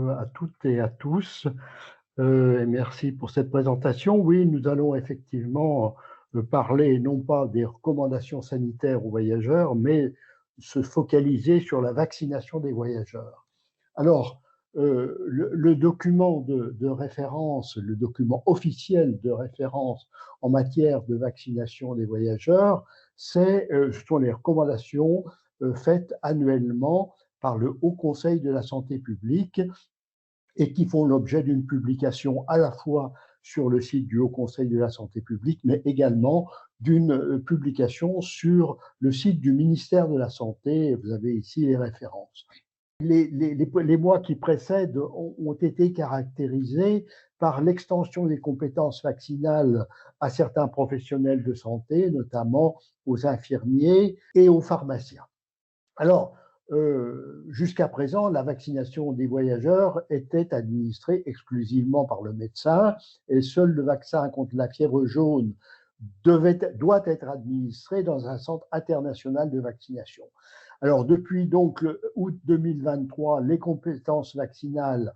à toutes et à tous, et merci pour cette présentation. Oui, nous allons effectivement parler non pas des recommandations sanitaires aux voyageurs, mais se focaliser sur la vaccination des voyageurs. Alors, le document de référence, le document officiel de référence en matière de vaccination des voyageurs, ce sont les recommandations faites annuellement par le Haut Conseil de la santé publique et qui font l'objet d'une publication à la fois sur le site du Haut Conseil de la santé publique, mais également d'une publication sur le site du ministère de la Santé. Vous avez ici les références. Les mois qui précèdent ont été caractérisés par l'extension des compétences vaccinales à certains professionnels de santé, notamment aux infirmiers et aux pharmaciens. Alors, jusqu'à présent, la vaccination des voyageurs était administrée exclusivement par le médecin et seul le vaccin contre la fièvre jaune doit être administré dans un centre international de vaccination. Alors, depuis donc août 2023, les compétences vaccinales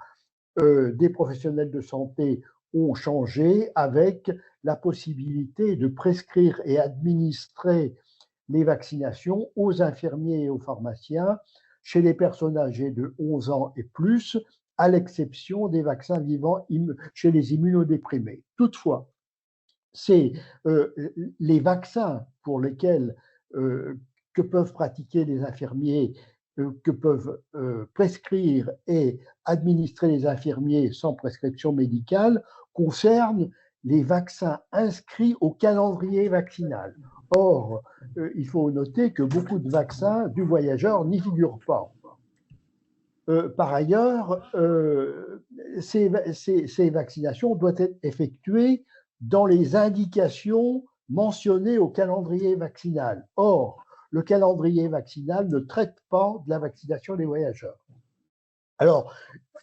des professionnels de santé ont changé avec la possibilité de prescrire et administrer les vaccinations aux infirmiers et aux pharmaciens chez les personnes âgées de 11 ans et plus, à l'exception des vaccins vivants chez les immunodéprimés. Toutefois, c'est les vaccins pour lesquels que peuvent pratiquer les infirmiers, que peuvent prescrire et administrer les infirmiers sans prescription médicale concernent les vaccins inscrits au calendrier vaccinal. Or, il faut noter que beaucoup de vaccins du voyageur n'y figurent pas. Par ailleurs, ces vaccinations doivent être effectuées dans les indications mentionnées au calendrier vaccinal. Or, le calendrier vaccinal ne traite pas de la vaccination des voyageurs. Alors,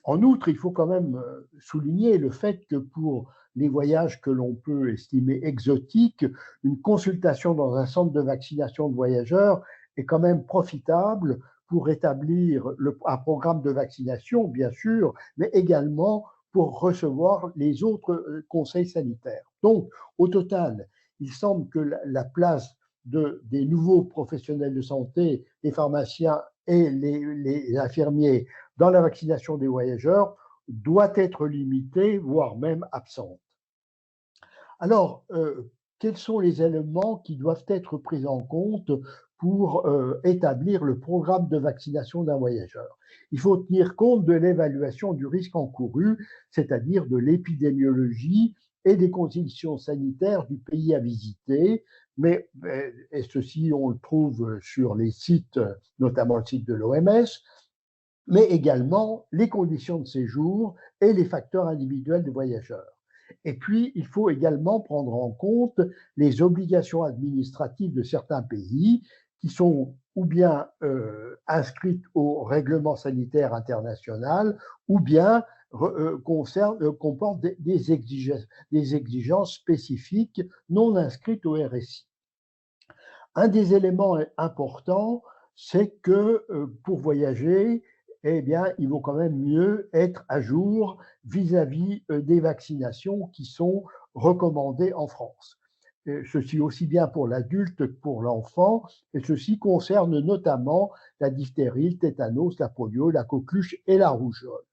en outre, il faut quand même souligner le fait que pour les voyages que l'on peut estimer exotiques, une consultation dans un centre de vaccination de voyageurs est quand même profitable pour établir un programme de vaccination, bien sûr, mais également pour recevoir les autres conseils sanitaires. Donc, au total, il semble que la place des nouveaux professionnels de santé, les pharmaciens et les infirmiers dans la vaccination des voyageurs doit être limitée, voire même absente. Alors, quels sont les éléments qui doivent être pris en compte pour établir le programme de vaccination d'un voyageur? Il faut tenir compte de l'évaluation du risque encouru, c'est-à-dire de l'épidémiologie et des conditions sanitaires du pays à visiter, et ceci on le trouve sur les sites, notamment le site de l'OMS, mais également les conditions de séjour et les facteurs individuels des voyageurs. Et puis, il faut également prendre en compte les obligations administratives de certains pays qui sont ou bien inscrites au règlement sanitaire international ou bien comportent des exigences spécifiques non inscrites au RSI. Un des éléments importants, c'est que pour voyager, eh bien, il vaut quand même mieux être à jour vis-à-vis des vaccinations qui sont recommandées en France. Ceci aussi bien pour l'adulte que pour l'enfant, et ceci concerne notamment la diphtérie, le tétanos, la polio, la coqueluche et la rougeole.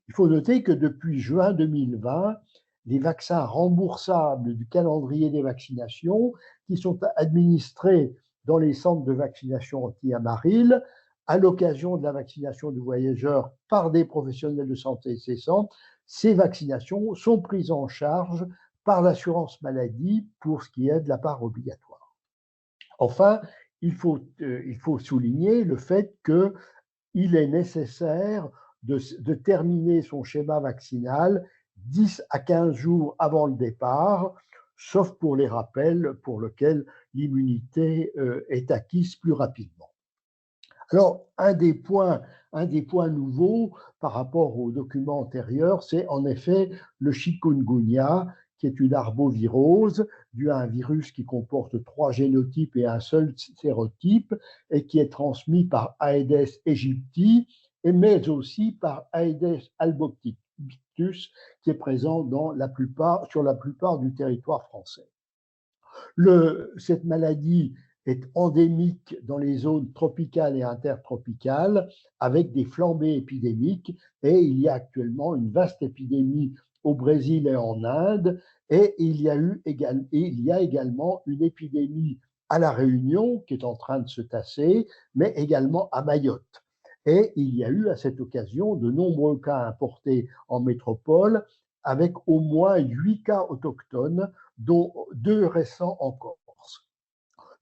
Il faut noter que depuis juin 2020, les vaccins remboursables du calendrier des vaccinations qui sont administrés dans les centres de vaccination anti-amaril à l'occasion de la vaccination du voyageur par des professionnels de santé cessants, ces vaccinations sont prises en charge par l'assurance maladie pour ce qui est de la part obligatoire. Enfin, il faut souligner le fait qu'il est nécessaire de terminer son schéma vaccinal 10 à 15 jours avant le départ, sauf pour les rappels pour lesquels l'immunité est acquise plus rapidement. Alors, un des points nouveaux par rapport au document antérieur, c'est en effet le chikungunya, qui est une arbovirose due à un virus qui comporte 3 génotypes et un seul sérotype et qui est transmis par Aedes aegypti mais aussi par Aedes albopictus, qui est présent sur la plupart du territoire français. Cette maladie est endémique dans les zones tropicales et intertropicales, avec des flambées épidémiques, et il y a actuellement une vaste épidémie au Brésil et en Inde, et il y a également une épidémie à La Réunion qui est en train de se tasser, mais également à Mayotte. Et il y a eu à cette occasion de nombreux cas importés en métropole, avec au moins 8 cas autochtones, dont 2 récents en Corse.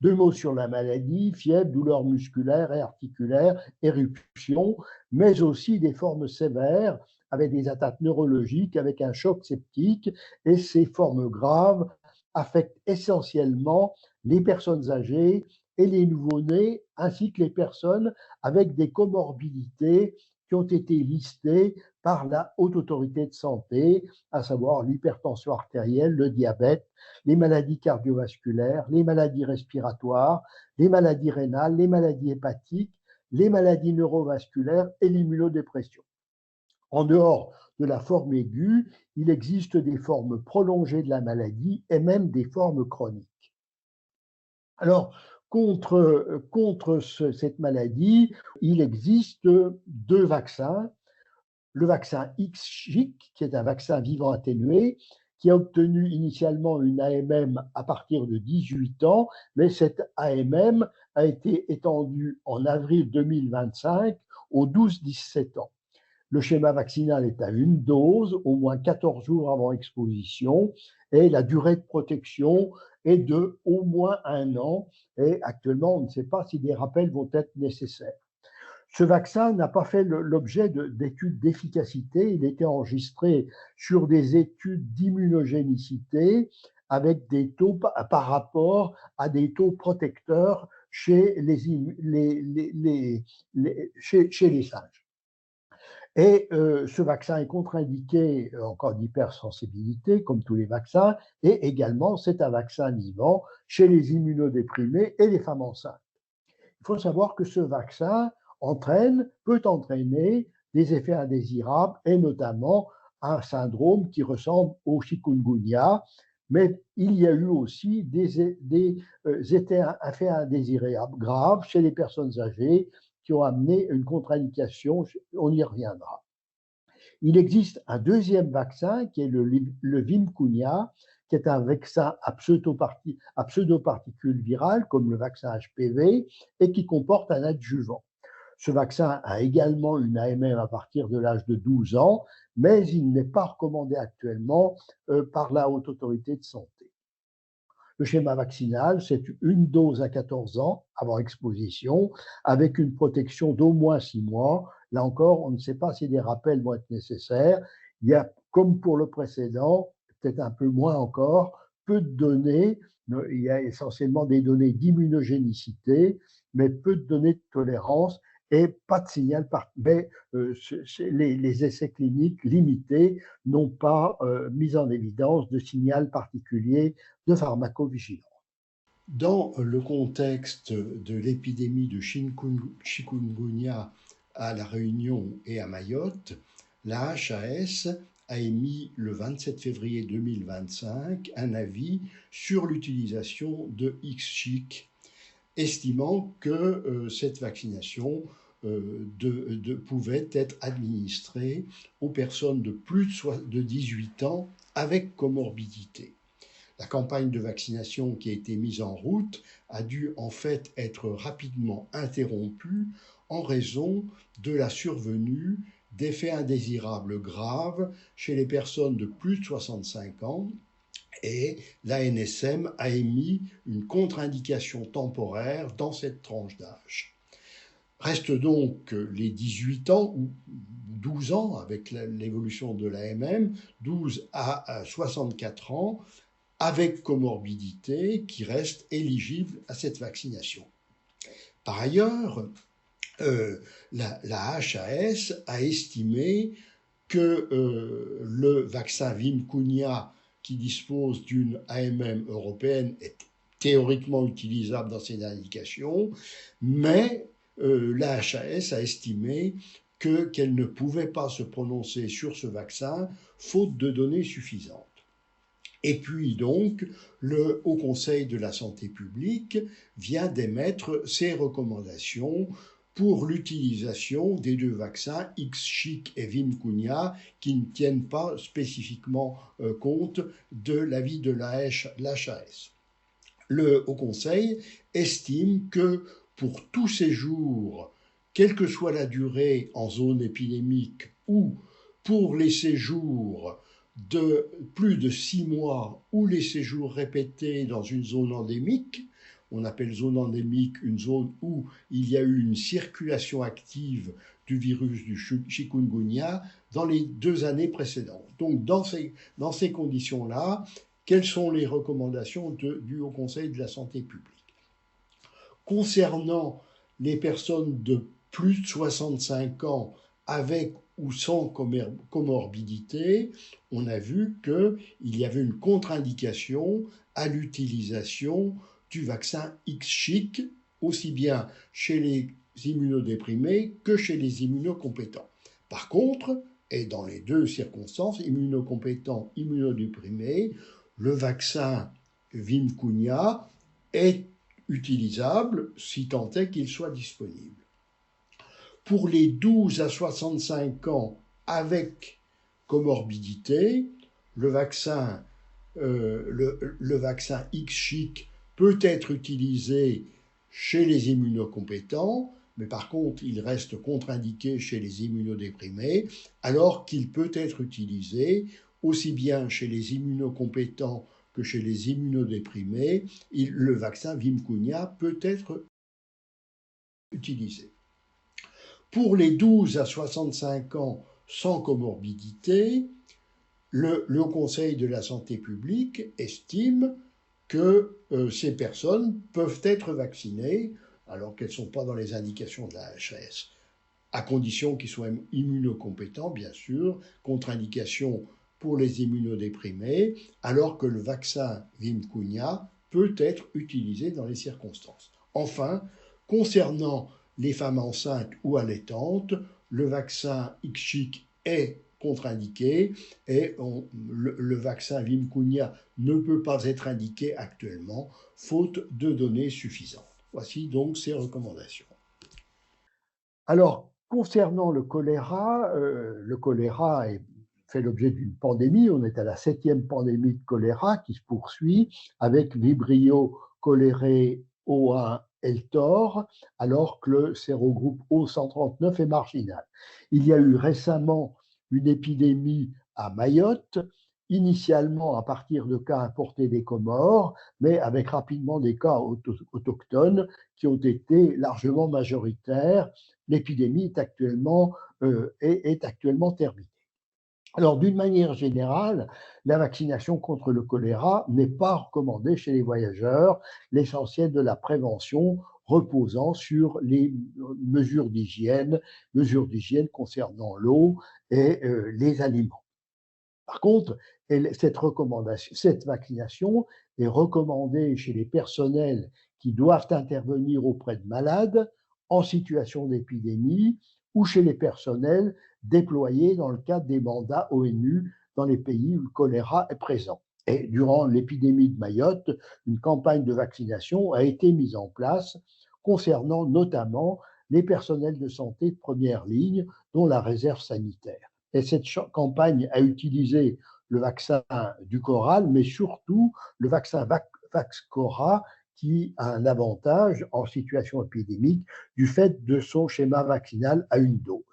2 mots sur la maladie: fièvre, douleurs musculaires et articulaires, éruption, mais aussi des formes sévères avec des attaques neurologiques, avec un choc septique, et ces formes graves affectent essentiellement les personnes âgées et les nouveau-nés, ainsi que les personnes avec des comorbidités qui ont été listées par la Haute Autorité de Santé, à savoir l'hypertension artérielle, le diabète, les maladies cardiovasculaires, les maladies respiratoires, les maladies rénales, les maladies hépatiques, les maladies neurovasculaires et l'immunodépression. En dehors de la forme aiguë, il existe des formes prolongées de la maladie et même des formes chroniques. Alors, contre cette maladie, il existe 2 vaccins. Le vaccin IXCHIQ, qui est un vaccin vivant atténué, qui a obtenu initialement une AMM à partir de 18 ans, mais cette AMM a été étendue en avril 2025 aux 12-17 ans. Le schéma vaccinal est à une dose, au moins 14 jours avant exposition, et la durée de protection est de au moins 1 an. Et actuellement, on ne sait pas si des rappels vont être nécessaires. Ce vaccin n'a pas fait l'objet d'études d'efficacité. Il était enregistré sur des études d'immunogénicité avec des taux par rapport à des taux protecteurs chez les singes. Et ce vaccin est contre-indiqué en cas d'hypersensibilité, comme tous les vaccins, et également c'est un vaccin vivant chez les immunodéprimés et les femmes enceintes. Il faut savoir que ce vaccin peut entraîner des effets indésirables, et notamment un syndrome qui ressemble au chikungunya, mais il y a eu aussi des effets indésirables graves chez les personnes âgées qui ont amené une contre-indication. On y reviendra. Il existe un deuxième vaccin qui est le Vimkunya, qui est un vaccin à pseudoparticules virales, comme le vaccin HPV, et qui comporte un adjuvant. Ce vaccin a également une AMM à partir de l'âge de 12 ans, mais il n'est pas recommandé actuellement par la Haute Autorité de Santé. Le schéma vaccinal, c'est une dose à 14 ans avant exposition, avec une protection d'au moins 6 mois. Là encore, on ne sait pas si des rappels vont être nécessaires. Il y a, comme pour le précédent, peut-être un peu moins encore, peu de données. Il y a essentiellement des données d'immunogénicité, mais peu de données de tolérance et pas de signal. Mais les essais cliniques limités n'ont pas mis en évidence de signal particulier de pharmacovigilance. Dans le contexte de l'épidémie de chikungunya à La Réunion et à Mayotte, la HAS a émis le 27 février 2025 un avis sur l'utilisation de IXCHIQ, estimant que cette vaccination pouvait être administrée aux personnes de plus de 18 ans avec comorbidité. La campagne de vaccination qui a été mise en route a dû en fait être rapidement interrompue en raison de la survenue d'effets indésirables graves chez les personnes de plus de 65 ans, et l'ANSM a émis une contre-indication temporaire dans cette tranche d'âge. Restent donc les 18 ans ou 12 ans avec l'évolution de l'AMM, 12 à 64 ans, avec comorbidité, qui restent éligibles à cette vaccination. Par ailleurs, la HAS a estimé que le vaccin Vimkunya, qui dispose d'une AMM européenne, est théoriquement utilisable dans ces indications, mais la HAS a estimé qu'elle ne pouvait pas se prononcer sur ce vaccin faute de données suffisantes. Et puis donc, le Haut Conseil de la santé publique vient d'émettre ses recommandations pour l'utilisation des deux vaccins IXCHIQ et Vimkunya qui ne tiennent pas spécifiquement compte de l'avis de l'HAS. Le Haut Conseil estime que pour tout séjour, quelle que soit la durée en zone épidémique ou pour les séjours de plus de 6 mois ou les séjours répétés dans une zone endémique, on appelle zone endémique une zone où il y a eu une circulation active du virus du chikungunya dans les 2 années précédentes. Donc dans ces conditions-là, quelles sont les recommandations du Haut Conseil de la santé publique? Concernant les personnes de plus de 65 ans avec ou sans comorbidité, on a vu qu'il y avait une contre-indication à l'utilisation du vaccin IXCHIQ, aussi bien chez les immunodéprimés que chez les immunocompétents. Par contre, et dans les deux circonstances, immunocompétents, immunodéprimés, le vaccin Vimkunya est utilisable si tant est qu'il soit disponible. Pour les 12 à 65 ans avec comorbidité, le vaccin IXCHIQ peut être utilisé chez les immunocompétents, mais par contre, il reste contre-indiqué chez les immunodéprimés, alors qu'il peut être utilisé aussi bien chez les immunocompétents que chez les immunodéprimés. Le vaccin Vimkunya peut être utilisé. Pour les 12 à 65 ans sans comorbidité, le Conseil de la santé publique estime que ces personnes peuvent être vaccinées, alors qu'elles ne sont pas dans les indications de la HAS, à condition qu'ils soient immunocompétents, bien sûr, contre-indication pour les immunodéprimés, alors que le vaccin Vimkunya peut être utilisé dans les circonstances. Enfin, concernant les femmes enceintes ou allaitantes, le vaccin IXCHIQ est contre-indiqué et le vaccin Vimkunya ne peut pas être indiqué actuellement, faute de données suffisantes. Voici donc ces recommandations. Alors, concernant le choléra fait l'objet d'une pandémie. On est à la 7e pandémie de choléra qui se poursuit avec Vibrio cholerae O1 Eltor, alors que le sérogroupe O139 est marginal. Il y a eu récemment une épidémie à Mayotte, initialement à partir de cas importés des Comores, mais avec rapidement des cas autochtones qui ont été largement majoritaires. L'épidémie est actuellement terminée. Alors, d'une manière générale, la vaccination contre le choléra n'est pas recommandée chez les voyageurs, l'essentiel de la prévention reposant sur les mesures d'hygiène concernant l'eau et les aliments. Par contre, cette vaccination est recommandée chez les personnels qui doivent intervenir auprès de malades en situation d'épidémie ou chez les personnels déployés dans le cadre des mandats ONU dans les pays où le choléra est présent. Et durant l'épidémie de Mayotte, une campagne de vaccination a été mise en place concernant notamment les personnels de santé de première ligne, dont la réserve sanitaire. Et cette campagne a utilisé le vaccin du Coral, mais surtout le vaccin Vaxchora, qui a un avantage en situation épidémique du fait de son schéma vaccinal à une dose.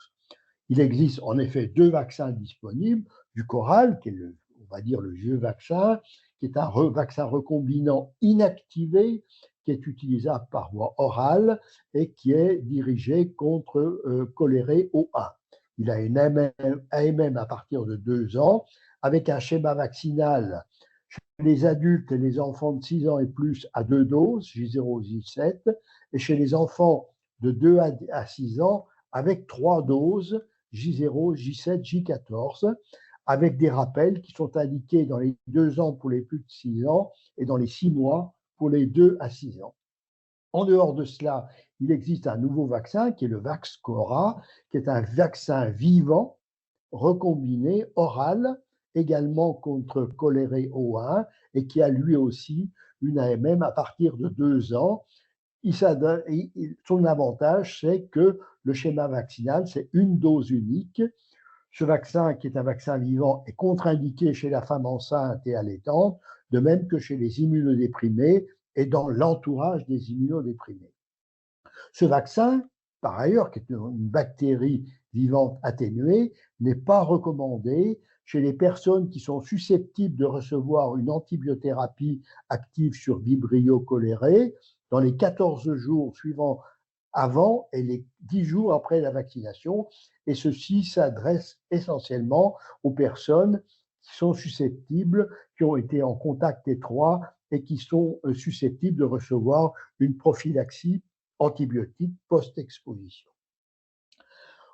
Il existe en effet 2 vaccins disponibles, du Coral, qui est on va dire le vieux vaccin, qui est un vaccin recombinant inactivé, qui est utilisable par voie orale et qui est dirigé contre choléré O1. Il a une AMM à partir de 2 ans, avec un schéma vaccinal chez les adultes et les enfants de 6 ans et plus à 2 doses, J0, J7, et chez les enfants de 2 à 6 ans avec 3 doses, J0, J7, J14, avec des rappels qui sont indiqués dans les 2 ans pour les plus de 6 ans et dans les 6 mois pour les 2 à 6 ans. En dehors de cela, il existe un nouveau vaccin qui est le Vaxchora, qui est un vaccin vivant, recombiné, oral, également contre choléré O1 et qui a lui aussi une AMM à partir de 2 ans. Son avantage, c'est que le schéma vaccinal, c'est une dose unique. Ce vaccin, qui est un vaccin vivant, est contre-indiqué chez la femme enceinte et allaitante, de même que chez les immunodéprimés et dans l'entourage des immunodéprimés. Ce vaccin, par ailleurs, qui est une bactérie vivante atténuée, n'est pas recommandé chez les personnes qui sont susceptibles de recevoir une antibiothérapie active sur Vibrio cholerae dans les 14 jours suivants avant et les 10 jours après la vaccination. Et ceci s'adresse essentiellement aux personnes qui sont susceptibles, qui ont été en contact étroit et qui sont susceptibles de recevoir une prophylaxie antibiotique post-exposition.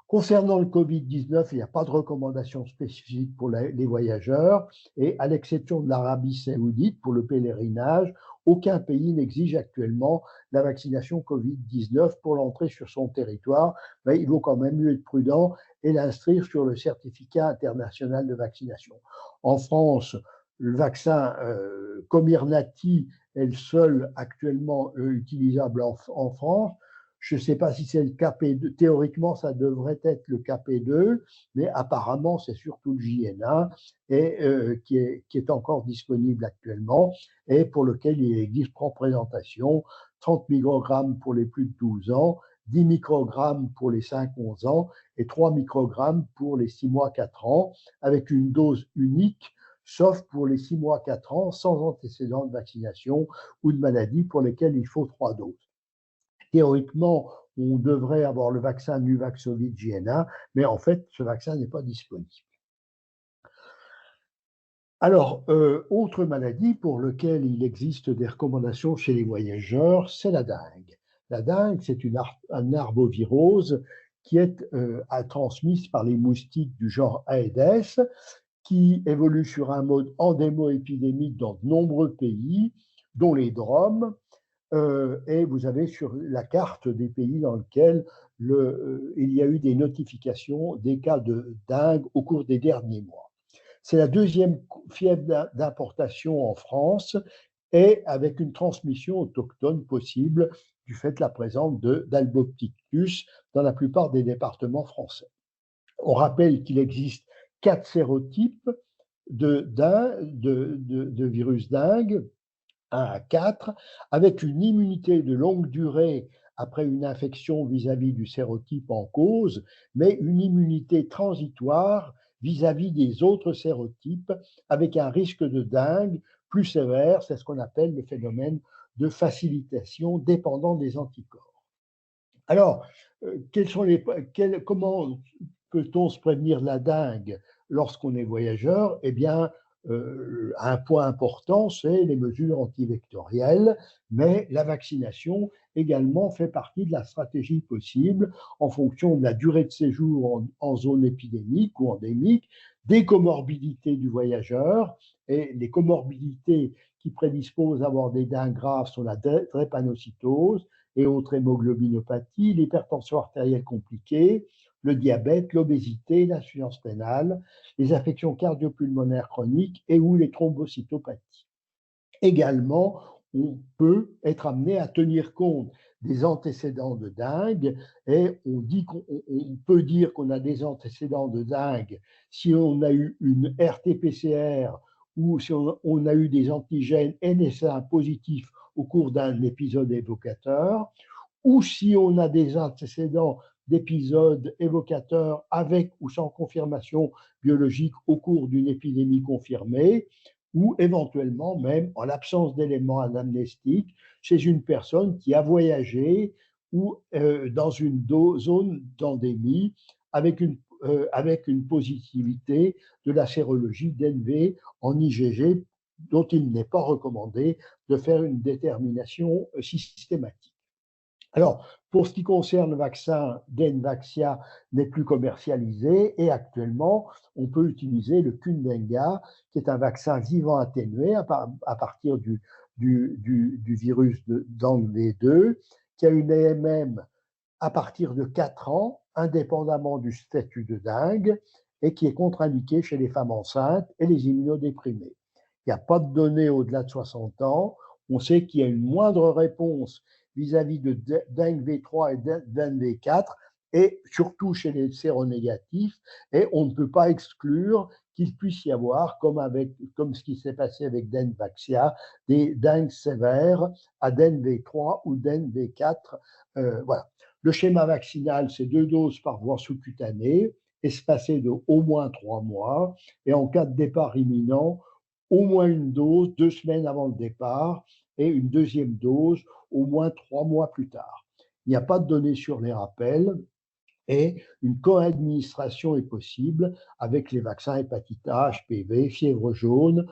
Concernant le Covid-19, il n'y a pas de recommandation spécifique pour les voyageurs et à l'exception de l'Arabie saoudite pour le pèlerinage, aucun pays n'exige actuellement la vaccination Covid-19 pour l'entrée sur son territoire, mais il vaut quand même mieux être prudent et l'inscrire sur le certificat international de vaccination. En France, le vaccin Comirnaty est le seul actuellement utilisable en France. Je ne sais pas si c'est le KP2, théoriquement ça devrait être le KP2, mais apparemment c'est surtout le JN1 et, qui est encore disponible actuellement et pour lequel il existe 3 présentations, 30 microgrammes pour les plus de 12 ans, 10 microgrammes pour les 5-11 ans et 3 microgrammes pour les 6 mois 4 ans, avec une dose unique, sauf pour les 6 mois 4 ans, sans antécédent de vaccination ou de maladie pour lesquels il faut 3 doses. Théoriquement, on devrait avoir le vaccin Nuvaxovid JN1, mais en fait, ce vaccin n'est pas disponible. Alors, autre maladie pour laquelle il existe des recommandations chez les voyageurs, c'est la dengue. La dengue, c'est une arbovirose qui est transmise par les moustiques du genre Aedes, qui évolue sur un mode endémo-épidémique dans de nombreux pays, dont les DROM, et vous avez sur la carte des pays dans lesquels il y a eu des notifications des cas de dengue au cours des derniers mois. C'est la deuxième fièvre d'importation en France et avec une transmission autochtone possible du fait de la présence d'Albopictus dans la plupart des départements français. On rappelle qu'il existe 4 sérotypes de virus dengue, 1 à 4, avec une immunité de longue durée après une infection vis-à-vis du sérotype en cause, mais une immunité transitoire vis-à-vis des autres sérotypes, avec un risque de dengue plus sévère, c'est ce qu'on appelle le phénomène de facilitation dépendant des anticorps. Alors, comment peut-on se prévenir de la dengue lorsqu'on est voyageur? Eh bien, un point important, c'est les mesures antivectorielles, mais la vaccination également fait partie de la stratégie possible en fonction de la durée de séjour en zone épidémique ou endémique, des comorbidités du voyageur, et les comorbidités qui prédisposent à avoir des dengues graves sont la drépanocytose et autres hémoglobinopathies, l'hypertension artérielle compliquée, le diabète, l'obésité, l'insuffisance rénale, les affections cardiopulmonaires chroniques et ou les thrombocytopathies. Également, on peut être amené à tenir compte des antécédents de dengue et on peut dire qu'on a des antécédents de dengue si on a eu une RT-PCR ou si on a eu des antigènes NSA positifs au cours d'un épisode évocateur, ou si on a des antécédents d'épisodes évocateurs avec ou sans confirmation biologique au cours d'une épidémie confirmée, ou éventuellement même en l'absence d'éléments anamnestiques chez une personne qui a voyagé ou dans une zone d'endémie avec une positivité de la sérologie d'NV en IgG dont il n'est pas recommandé de faire une détermination systématique. Alors, pour ce qui concerne le vaccin, Dengvaxia n'est plus commercialisé et actuellement, on peut utiliser le Qdenga, qui est un vaccin vivant atténué à partir du virus d'Angle 2, qui a une AMM à partir de 4 ans, indépendamment du statut de dingue, et qui est contre-indiquée chez les femmes enceintes et les immunodéprimés. Il n'y a pas de données au-delà de 60 ans. On sait qu'il y a une moindre réponse vis-à-vis de dengue V3 et dengue V4, et surtout chez les séronégatifs, et on ne peut pas exclure qu'il puisse y avoir, comme ce qui s'est passé avec Denvaxia, des dengues sévères à dengue V3 ou dengue V4. Voilà. Le schéma vaccinal, c'est 2 doses par voie sous-cutanée, espacées de au moins 3 mois, et en cas de départ imminent, au moins une dose 2 semaines avant le départ et une deuxième dose au moins 3 mois plus tard. Il n'y a pas de données sur les rappels et une co-administration est possible avec les vaccins hépatite A, HPV, fièvre jaune.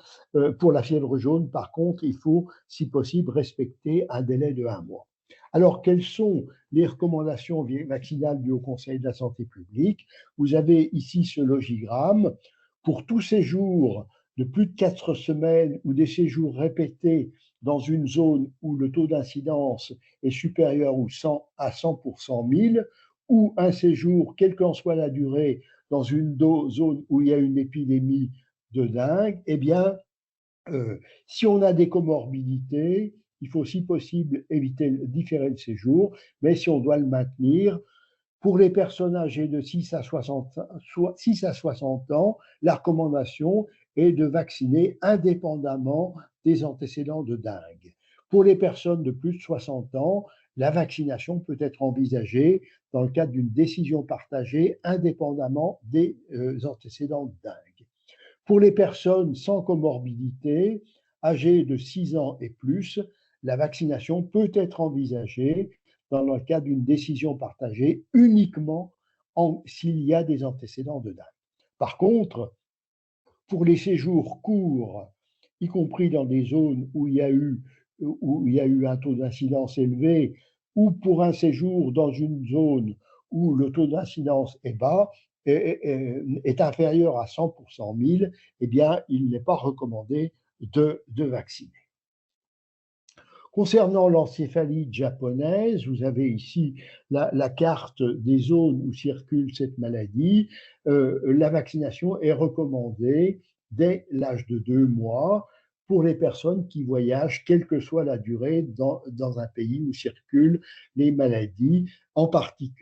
Pour la fièvre jaune, par contre, il faut, si possible, respecter un délai de 1 mois. Alors, quelles sont les recommandations vaccinales du Haut Conseil de la santé publique? Vous avez ici ce logigramme. Pour tout séjour de plus de 4 semaines ou des séjours répétés dans une zone où le taux d'incidence est supérieur à 100 pour 100 000, ou un séjour, quelle qu'en soit la durée, dans une zone où il y a une épidémie de dengue, eh bien, si on a des comorbidités, il faut si possible éviter différer le séjour, mais si on doit le maintenir, pour les personnes âgées de 6 à 60 ans, la recommandation est de vacciner indépendamment des antécédents de dengue. Pour les personnes de plus de 60 ans, la vaccination peut être envisagée dans le cadre d'une décision partagée indépendamment des antécédents de dengue. Pour les personnes sans comorbidité, âgées de 6 ans et plus, la vaccination peut être envisagée dans le cadre d'une décision partagée uniquement s'il y a des antécédents de dengue. Par contre, pour les séjours courts, y compris dans des zones où il y a eu un taux d'incidence élevé, ou pour un séjour dans une zone où le taux d'incidence est bas, est inférieur à 100 pour 100 000, eh bien, il n'est pas recommandé de vacciner. Concernant l'encéphalite japonaise, vous avez ici la carte des zones où circule cette maladie. La vaccination est recommandée dès l'âge de 2 mois pour les personnes qui voyagent, quelle que soit la durée, dans un pays où circulent les maladies,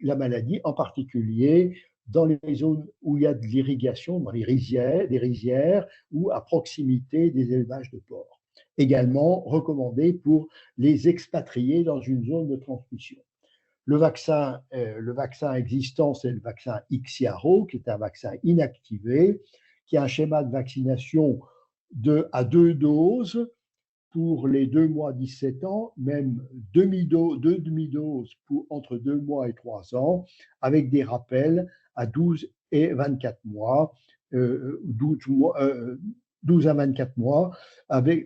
la maladie en particulier dans les zones où il y a de l'irrigation, dans les rizières ou à proximité des élevages de porcs. Également recommandé pour les expatriés dans une zone de transmission. Le vaccin existant, c'est le vaccin Ixiaro, qui est un vaccin inactivé, qui a un schéma de vaccination à 2 doses pour les 2 mois 17 ans, même deux demi-doses entre 2 mois et 3 ans, avec des rappels à 12 et 24 mois, 12 à 24 mois,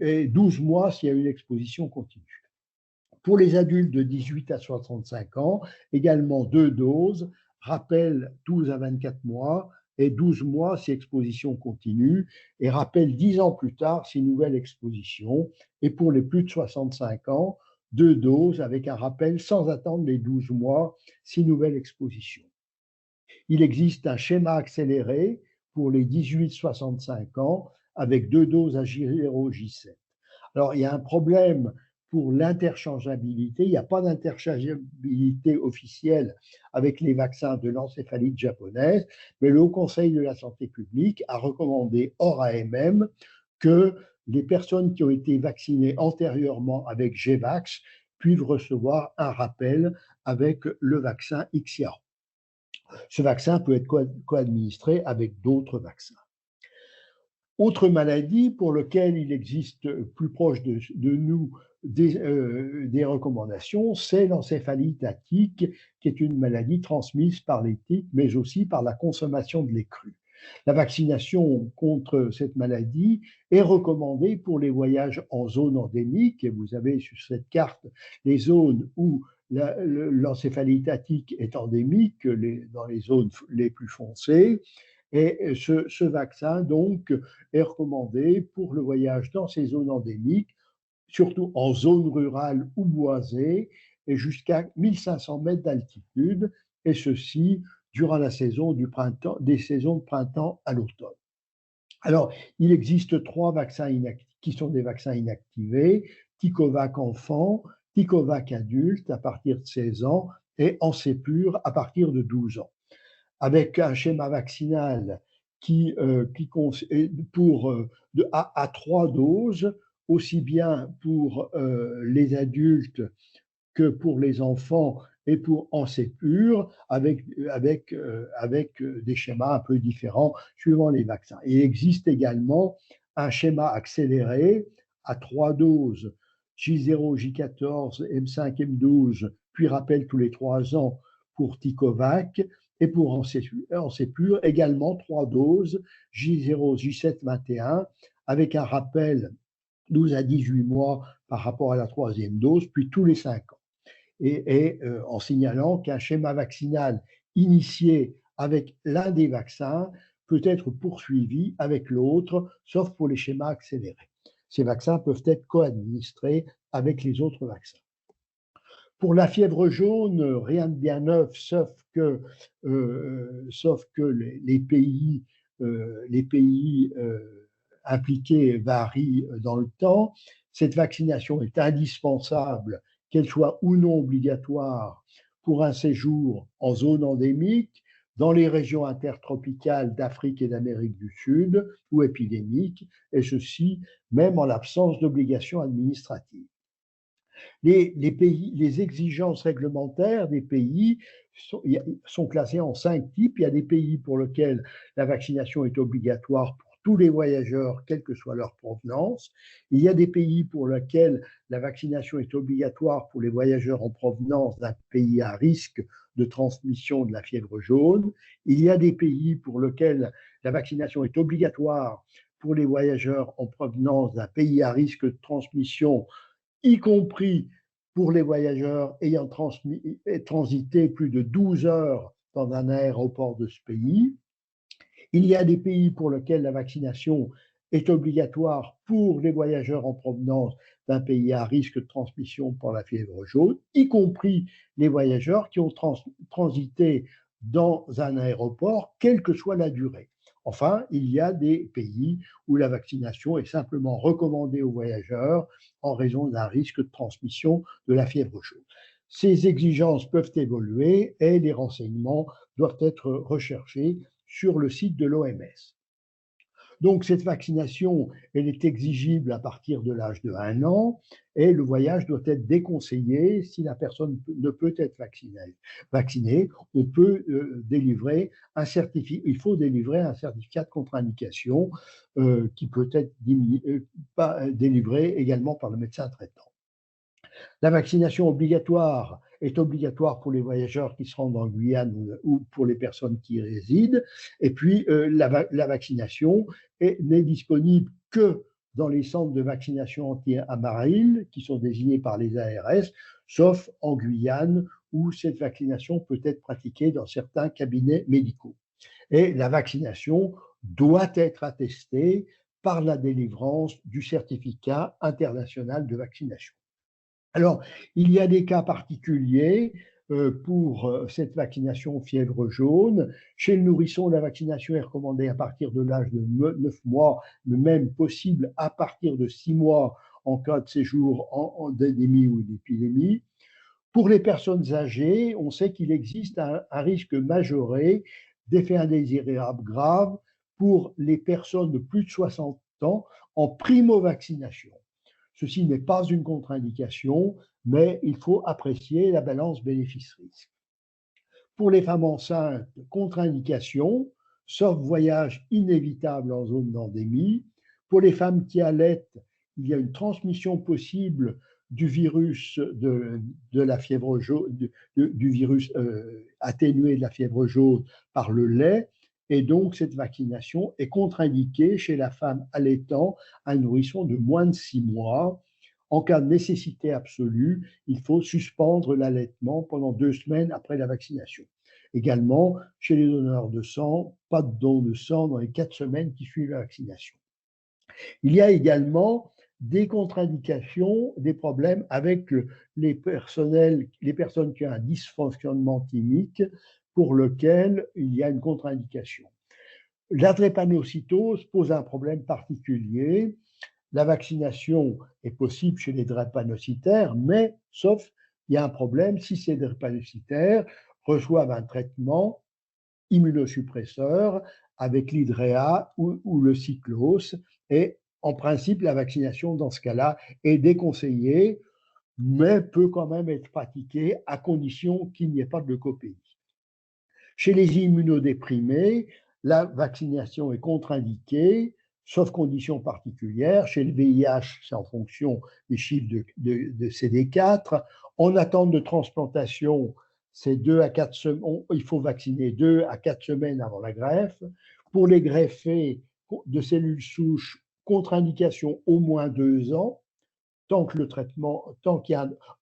et 12 mois s'il y a une exposition continue. Pour les adultes de 18 à 65 ans, également 2 doses, rappel 12 à 24 mois et 12 mois si exposition continue, et rappel 10 ans plus tard si nouvelle exposition. Et pour les plus de 65 ans, 2 doses avec un rappel sans attendre les 12 mois si nouvelle exposition. Il existe un schéma accéléré pour les 18-65 ans avec 2 doses à J0J7. Alors, il y a un problème pour l'interchangeabilité. Il n'y a pas d'interchangeabilité officielle avec les vaccins de l'encéphalite japonaise, mais le Haut Conseil de la santé publique a recommandé hors AMM que les personnes qui ont été vaccinées antérieurement avec GVAX puissent recevoir un rappel avec le vaccin Ixiaro. Ce vaccin peut être co-administré avec d'autres vaccins. Autre maladie pour laquelle il existe plus proche de nous des recommandations, c'est l'encéphalite à tique, qui est une maladie transmise par les tiques, mais aussi par la consommation de lait cru. La vaccination contre cette maladie est recommandée pour les voyages en zone endémique, et vous avez sur cette carte les zones où l'encéphalite à tique est endémique, dans les zones les plus foncées. Et ce vaccin, donc, est recommandé pour le voyage dans ces zones endémiques, surtout en zone rurale ou boisée, et jusqu'à 1500 mètres d'altitude, et ceci durant la saison du printemps, des saisons de printemps à l'automne. Alors, il existe 3 vaccins qui sont des vaccins inactivés: Ticovac enfant, Ticovac adulte à partir de 16 ans et Encepur à partir de 12 ans. Avec un schéma vaccinal à 3 doses, aussi bien pour les adultes que pour les enfants et pour Encepur, avec des schémas un peu différents suivant les vaccins. Il existe également un schéma accéléré à 3 doses, J0, J14, M5, M12, puis rappel tous les 3 ans pour Ticovac, et pour Encepur, également 3 doses, J0, J7, 21, avec un rappel 12 à 18 mois par rapport à la 3e dose, puis tous les 5 ans. En signalant qu'un schéma vaccinal initié avec l'un des vaccins peut être poursuivi avec l'autre, sauf pour les schémas accélérés. Ces vaccins peuvent être co-administrés avec les autres vaccins. Pour la fièvre jaune, rien de bien neuf, sauf que les pays impliqués varient dans le temps. Cette vaccination est indispensable, qu'elle soit ou non obligatoire, pour un séjour en zone endémique, dans les régions intertropicales d'Afrique et d'Amérique du Sud ou épidémiques, et ceci même en l'absence d'obligations administratives. Les exigences réglementaires des pays sont classées en 5 types. Il y a des pays pour lesquels la vaccination est obligatoire pour tous les voyageurs, quelle que soit leur provenance. Il y a des pays pour lesquels la vaccination est obligatoire pour les voyageurs en provenance d'un pays à risque de transmission de la fièvre jaune. Il y a des pays pour lesquels la vaccination est obligatoire pour les voyageurs en provenance d'un pays à risque de transmission, y compris pour les voyageurs ayant transité plus de 12 heures dans un aéroport de ce pays. Il y a des pays pour lesquels la vaccination est obligatoire pour les voyageurs en provenance d'un pays à risque de transmission par la fièvre jaune, y compris les voyageurs qui ont transité dans un aéroport, quelle que soit la durée. Enfin, il y a des pays où la vaccination est simplement recommandée aux voyageurs en raison d'un risque de transmission de la fièvre jaune. Ces exigences peuvent évoluer et les renseignements doivent être recherchés sur le site de l'OMS. Donc, cette vaccination, elle est exigible à partir de l'âge de 1 an et le voyage doit être déconseillé si la personne ne peut être vaccinée. On peut délivrer un certificat, il faut délivrer un certificat de contre-indication qui peut être délivré également par le médecin traitant. La vaccination obligatoire est obligatoire pour les voyageurs qui se rendent en Guyane ou pour les personnes qui y résident. Et puis, la vaccination n'est disponible que dans les centres de vaccination anti-amaril qui sont désignés par les ARS, sauf en Guyane où cette vaccination peut être pratiquée dans certains cabinets médicaux. Et la vaccination doit être attestée par la délivrance du certificat international de vaccination. Alors, il y a des cas particuliers pour cette vaccination fièvre jaune. Chez le nourrisson, la vaccination est recommandée à partir de l'âge de 9 mois, mais même possible à partir de 6 mois en cas de séjour en endémie ou d'épidémie. Pour les personnes âgées, on sait qu'il existe un risque majoré d'effets indésirables graves pour les personnes de plus de 60 ans en primo-vaccination. Ceci n'est pas une contre-indication, mais il faut apprécier la balance bénéfice-risque. Pour les femmes enceintes, contre-indication, sauf voyage inévitable en zone d'endémie. Pour les femmes qui allaitent, il y a une transmission possible du virus de la fièvre jaune, du virus atténué de la fièvre jaune par le lait. Et donc, cette vaccination est contre-indiquée chez la femme allaitant un nourrisson de moins de 6 mois. En cas de nécessité absolue, il faut suspendre l'allaitement pendant 2 semaines après la vaccination. Également, chez les donneurs de sang, pas de don de sang dans les 4 semaines qui suivent la vaccination. Il y a également des contre-indications, des problèmes avec les personnes qui ont un dysfonctionnement thymique pour lequel il y a une contre-indication. La drépanocytose pose un problème particulier. La vaccination est possible chez les drépanocytaires, mais sauf il y a un problème si ces drépanocytaires reçoivent un traitement immunosuppresseur avec l'hydréa ou le cyclose. Et en principe, la vaccination dans ce cas-là est déconseillée, mais peut quand même être pratiquée à condition qu'il n'y ait pas de leucopénie. Chez les immunodéprimés, la vaccination est contre-indiquée, sauf conditions particulières. Chez le VIH, c'est en fonction des chiffres de CD4. En attente de transplantation, c'est 2 à 4 semaines, il faut vacciner 2 à 4 semaines avant la greffe. Pour les greffés de cellules souches, contre-indication au moins 2 ans, tant que le traitement,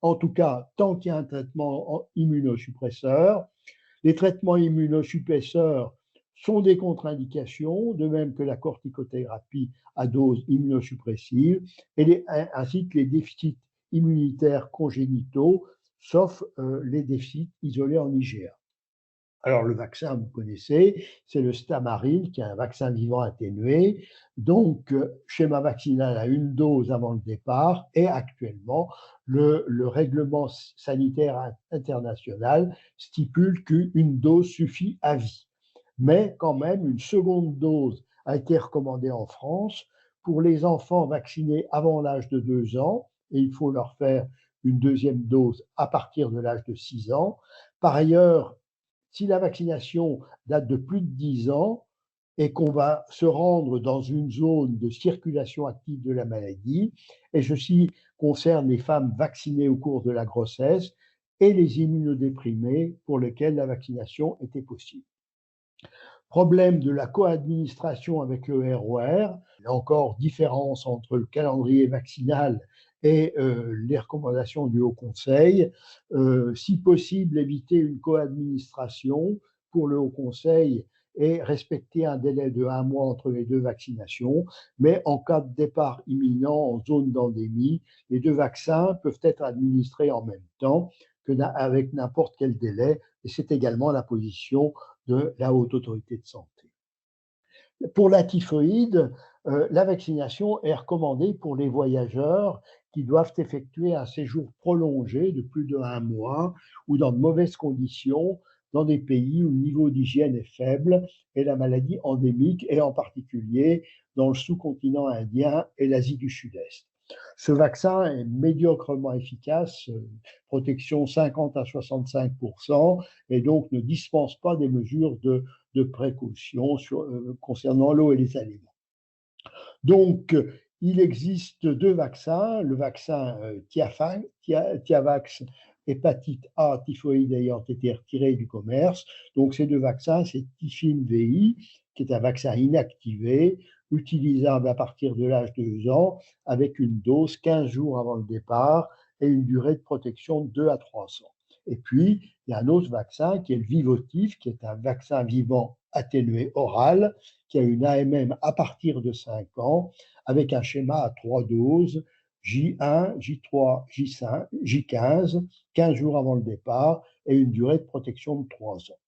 en tout cas, tant qu'il y a un traitement immunosuppresseur. Les traitements immunosuppresseurs sont des contre-indications, de même que la corticothérapie à dose immunosuppressive, ainsi que les déficits immunitaires congénitaux, sauf les déficits isolés en IgA. Alors, le vaccin, vous connaissez, c'est le Stamarine, qui est un vaccin vivant atténué. Donc, schéma vaccinal à une dose avant le départ. Et actuellement, le règlement sanitaire international stipule qu'une dose suffit à vie. Mais quand même, une seconde dose a été recommandée en France pour les enfants vaccinés avant l'âge de 2 ans. Et il faut leur faire une deuxième dose à partir de l'âge de 6 ans. Par ailleurs, si la vaccination date de plus de 10 ans et qu'on va se rendre dans une zone de circulation active de la maladie, et ceci concerne les femmes vaccinées au cours de la grossesse et les immunodéprimés pour lesquels la vaccination était possible. Problème de la coadministration avec le ROR, il y a encore différence entre le calendrier vaccinal et les recommandations du Haut Conseil. Si possible, éviter une coadministration pour le Haut Conseil et respecter un délai de 1 mois entre les 2 vaccinations. Mais en cas de départ imminent en zone d'endémie, les 2 vaccins peuvent être administrés en même temps avec n'importe quel délai. Et c'est également la position de la Haute Autorité de Santé. Pour la typhoïde, la vaccination est recommandée pour les voyageurs qui doivent effectuer un séjour prolongé de plus d'1 mois ou dans de mauvaises conditions dans des pays où le niveau d'hygiène est faible et la maladie endémique, et en particulier dans le sous-continent indien et l'Asie du Sud-Est. Ce vaccin est médiocrement efficace, protection 50 à 65%, et donc ne dispense pas des mesures de précaution concernant l'eau et les aliments. Donc, il existe 2 vaccins, le vaccin Tiavax, hépatite A, typhoïde ayant été retiré du commerce. Donc, ces 2 vaccins, c'est Tifin VI, qui est un vaccin inactivé, utilisable à partir de l'âge de 2 ans, avec une dose 15 jours avant le départ et une durée de protection de 2 à 3 ans. Et puis, il y a un autre vaccin qui est le Vivotif, qui est un vaccin vivant atténué oral, qui a une AMM à partir de 5 ans, avec un schéma à 3 doses, J1, J3, J5, J15, 15 jours avant le départ, et une durée de protection de 3 ans.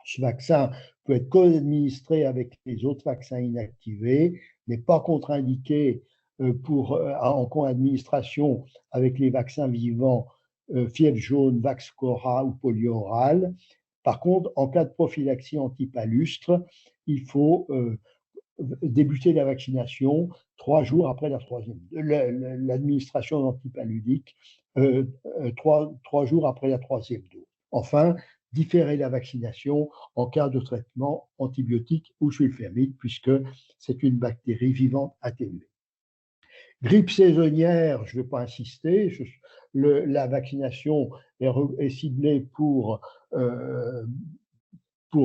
Ce vaccin peut être co-administré avec les autres vaccins inactivés, n'est pas contre-indiqué en co-administration avec les vaccins vivants fièvre jaune, Vaxchora ou polio oral. Par contre, en cas de prophylaxie antipalustre, il faut débuter la vaccination 3 jours après l'administration d'antipaludique, 3 jours après la 3e dose. Enfin, différer la vaccination en cas de traitement antibiotique ou sulfamide, puisque c'est une bactérie vivante atténuée. Grippe saisonnière, je ne vais pas insister, la vaccination est ciblée pour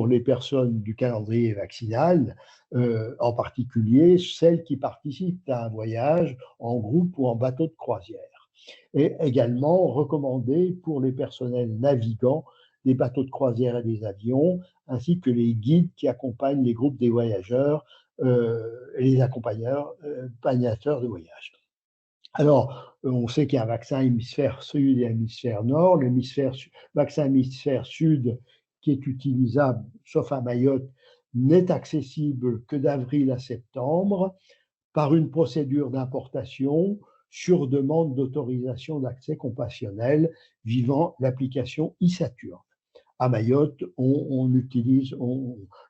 les personnes du calendrier vaccinal, en particulier celles qui participent à un voyage en groupe ou en bateau de croisière. Et également recommandée pour les personnels navigants des bateaux de croisière et des avions, ainsi que les guides qui accompagnent les groupes des voyageurs et les accompagnateurs de voyage. Alors, on sait qu'il y a un vaccin hémisphère sud et hémisphère nord. Vaccin hémisphère sud, qui est utilisable, sauf à Mayotte, n'est accessible que d'avril à septembre par une procédure d'importation sur demande d'autorisation d'accès compassionnel vivant l'application e-Saturne. À Mayotte, on utilise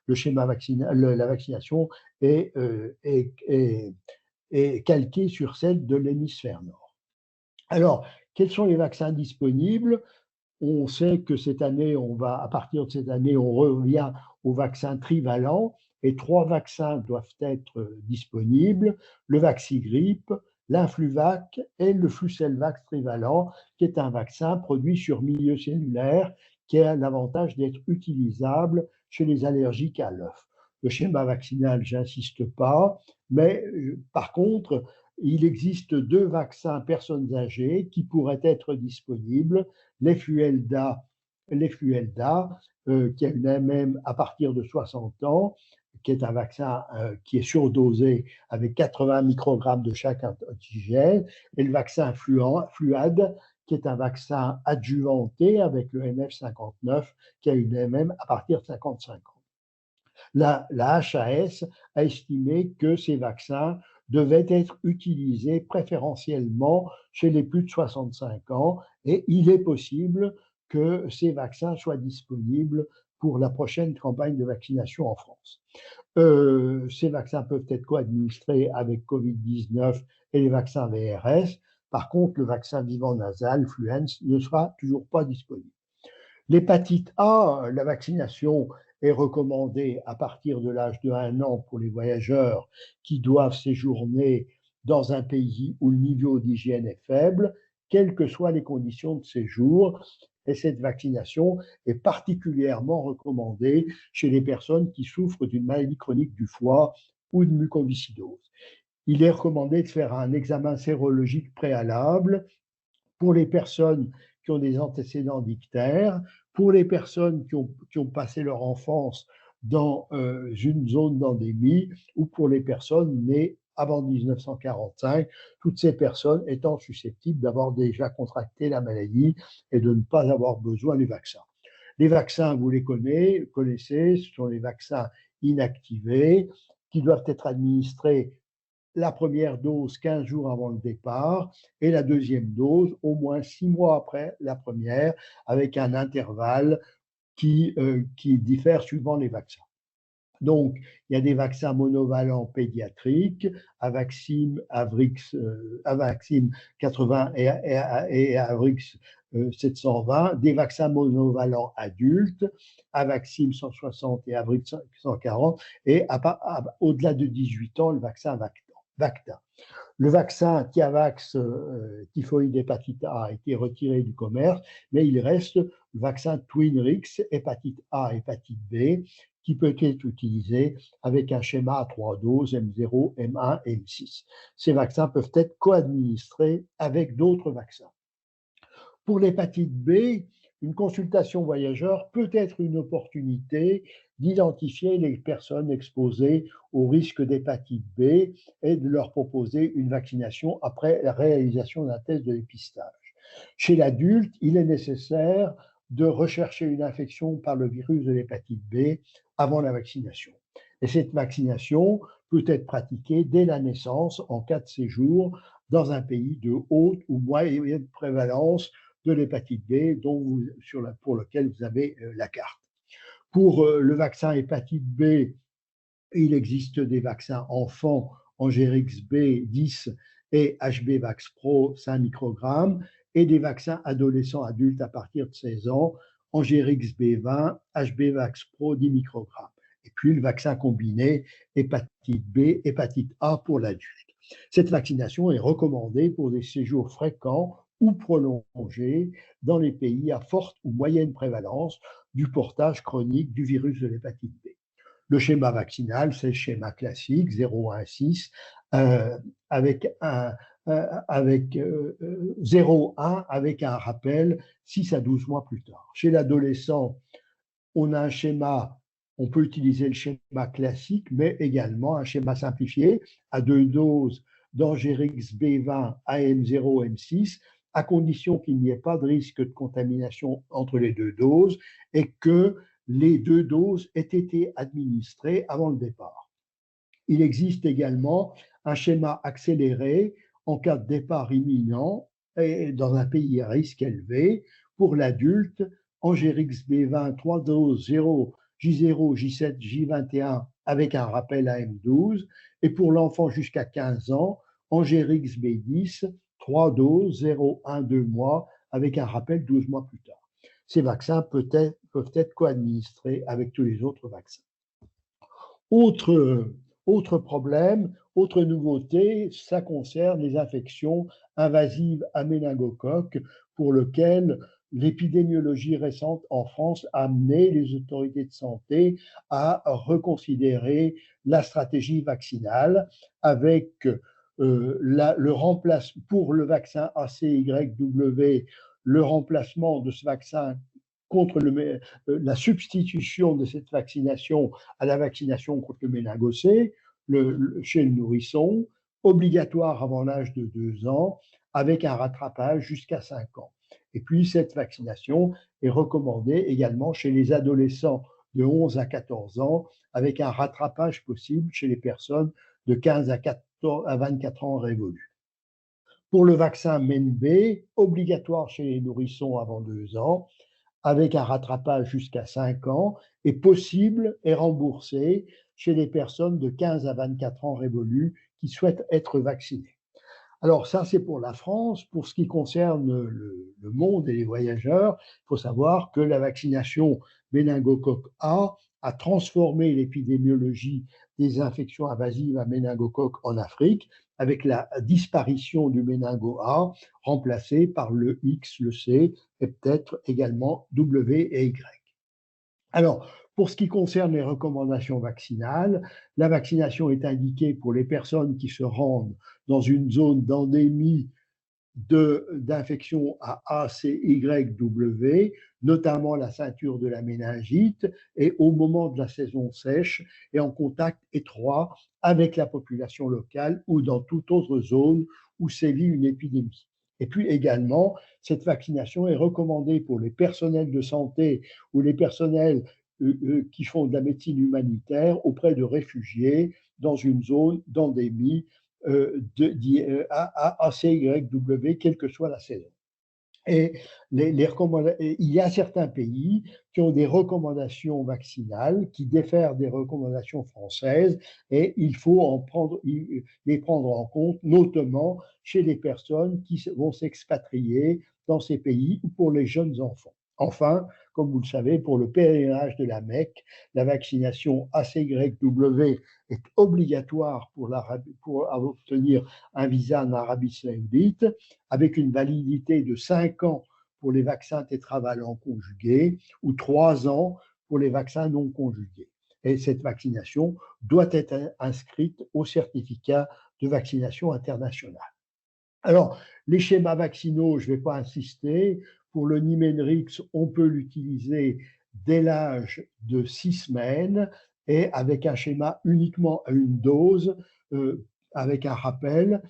le schéma vaccinal, la vaccination est calquée sur celle de l'hémisphère nord. Alors, quels sont les vaccins disponibles? On sait que cette année, à partir de cette année, on revient au vaccin trivalent et 3 vaccins doivent être disponibles, le Vaxigrippe, l'Influvac et le Flucelvax trivalent, qui est un vaccin produit sur milieu cellulaire qui a l'avantage d'être utilisable chez les allergiques à l'œuf. Le schéma vaccinal, j'insiste pas, mais par contre, il existe 2 vaccins personnes âgées qui pourraient être disponibles, l'Efluelda, qui a une MM à partir de 60 ans, qui est un vaccin qui est surdosé avec 80 microgrammes de chaque antigène, et le vaccin Fluad, qui est un vaccin adjuvanté avec le MF59, qui a une MM à partir de 55 ans. La HAS a estimé que ces vaccins devaient être utilisés préférentiellement chez les plus de 65 ans et il est possible que ces vaccins soient disponibles pour la prochaine campagne de vaccination en France. Ces vaccins peuvent être co-administrés avec Covid-19 et les vaccins VRS. Par contre, le vaccin vivant nasal, Fluence, ne sera toujours pas disponible. L'hépatite A, la vaccination est recommandée à partir de l'âge de 1 an pour les voyageurs qui doivent séjourner dans un pays où le niveau d'hygiène est faible, quelles que soient les conditions de séjour. Et cette vaccination est particulièrement recommandée chez les personnes qui souffrent d'une maladie chronique du foie ou de mucoviscidose. Il est recommandé de faire un examen sérologique préalable pour les personnes qui ont des antécédents d'ictère, pour les personnes qui ont passé leur enfance dans une zone d'endémie ou pour les personnes nées avant 1945, toutes ces personnes étant susceptibles d'avoir déjà contracté la maladie et de ne pas avoir besoin du vaccin. Les vaccins, vous les connaissez, ce sont les vaccins inactivés qui doivent être administrés la première dose 15 jours avant le départ et la deuxième dose au moins 6 mois après la première, avec un intervalle qui diffère suivant les vaccins. Donc, il y a des vaccins monovalents pédiatriques, Avaxim, Avaxim 80 et Avrix 720, des vaccins monovalents adultes, Avaxim 160 et Avrix 140, et au-delà de 18 ans, le vaccin Vacta. Le vaccin Tiavax, typhoïde hépatite A, a été retiré du commerce, mais il reste le vaccin Twinrix, hépatite A, hépatite B, qui peut être utilisé avec un schéma à 3 doses, M0, M1 et M6. Ces vaccins peuvent être co-administrés avec d'autres vaccins. Pour l'hépatite B, une consultation voyageur peut être une opportunité d'identifier les personnes exposées au risque d'hépatite B et de leur proposer une vaccination après la réalisation d'un test de dépistage. Chez l'adulte, il est nécessaire de rechercher une infection par le virus de l'hépatite B avant la vaccination. Et cette vaccination peut être pratiquée dès la naissance en cas de séjour dans un pays de haute ou moyenne prévalence de l'hépatite B pour lequel vous avez la carte. Pour le vaccin hépatite B, il existe des vaccins enfants Engerix B 10 et HB Vax Pro 5 microgrammes et des vaccins adolescents adultes à partir de 16 ans Engerix B 20, HB Vax Pro 10 microgrammes. Et puis le vaccin combiné hépatite B, hépatite A pour l'adulte. Cette vaccination est recommandée pour des séjours fréquents ou prolongés dans les pays à forte ou moyenne prévalence du portage chronique du virus de l'hépatite B. Le schéma vaccinal, c'est le schéma classique 0,1,6 avec 0,1 avec un rappel 6 à 12 mois plus tard. Chez l'adolescent, on a un schéma, on peut utiliser le schéma classique, mais également un schéma simplifié à 2 doses d'Angérix B20 AM0 M6, à condition qu'il n'y ait pas de risque de contamination entre les deux doses et que les deux doses aient été administrées avant le départ. Il existe également un schéma accéléré en cas de départ imminent et dans un pays à risque élevé. Pour l'adulte, Angérix B20, 3 doses 0, J0, J7, J21 avec un rappel AM12. Et pour l'enfant jusqu'à 15 ans, Angérix B10, 3 doses 0, 1, 2 mois avec un rappel 12 mois plus tard. Ces vaccins peuvent être co-administrés avec tous les autres vaccins. Autre problème, autre nouveauté, ça concerne les infections invasives à méningocoque pour lesquelles l'épidémiologie récente en France a amené les autorités de santé à reconsidérer la stratégie vaccinale avec le remplacement pour le vaccin ACYW, le remplacement de ce vaccin contre la substitution de cette vaccination à la vaccination contre le méningocé chez le nourrisson, obligatoire avant l'âge de 2 ans, avec un rattrapage jusqu'à 5 ans. Et puis, cette vaccination est recommandée également chez les adolescents de 11 à 14 ans, avec un rattrapage possible chez les personnes de 15 à 24 ans révolus. Pour le vaccin MenB, obligatoire chez les nourrissons avant 2 ans, avec un rattrapage jusqu'à 5 ans, est possible et remboursé chez les personnes de 15 à 24 ans révolus qui souhaitent être vaccinées. Alors ça, c'est pour la France. Pour ce qui concerne le monde et les voyageurs, il faut savoir que la vaccination méningocoque a transformé l'épidémiologie des infections invasives à méningocoque en Afrique, avec la disparition du méningo A, remplacé par le X, le C, et peut-être également W et Y. Alors, pour ce qui concerne les recommandations vaccinales, la vaccination est indiquée pour les personnes qui se rendent dans une zone d'endémie d'infection à ACYW, notamment la ceinture de la méningite, et au moment de la saison sèche et en contact étroit avec la population locale ou dans toute autre zone où sévit une épidémie. Et puis également, cette vaccination est recommandée pour les personnels de santé ou les personnels qui font de la médecine humanitaire auprès de réfugiés dans une zone d'endémie ACYW, quelle que soit la saison. Et il y a certains pays qui ont des recommandations vaccinales qui diffèrent des recommandations françaises et il faut les prendre en compte, notamment chez les personnes qui vont s'expatrier dans ces pays ou pour les jeunes enfants. Enfin, comme vous le savez, pour le pèlerinage de la Mecque, la vaccination ACYW est obligatoire pour obtenir un visa en Arabie Saoudite, avec une validité de 5 ans pour les vaccins tétravalents conjugués ou 3 ans pour les vaccins non conjugués. Et cette vaccination doit être inscrite au certificat de vaccination internationale. Alors, les schémas vaccinaux, je ne vais pas insister. Pour le Nimenrix, on peut l'utiliser dès l'âge de 6 semaines et avec un schéma uniquement à une dose, avec un rappel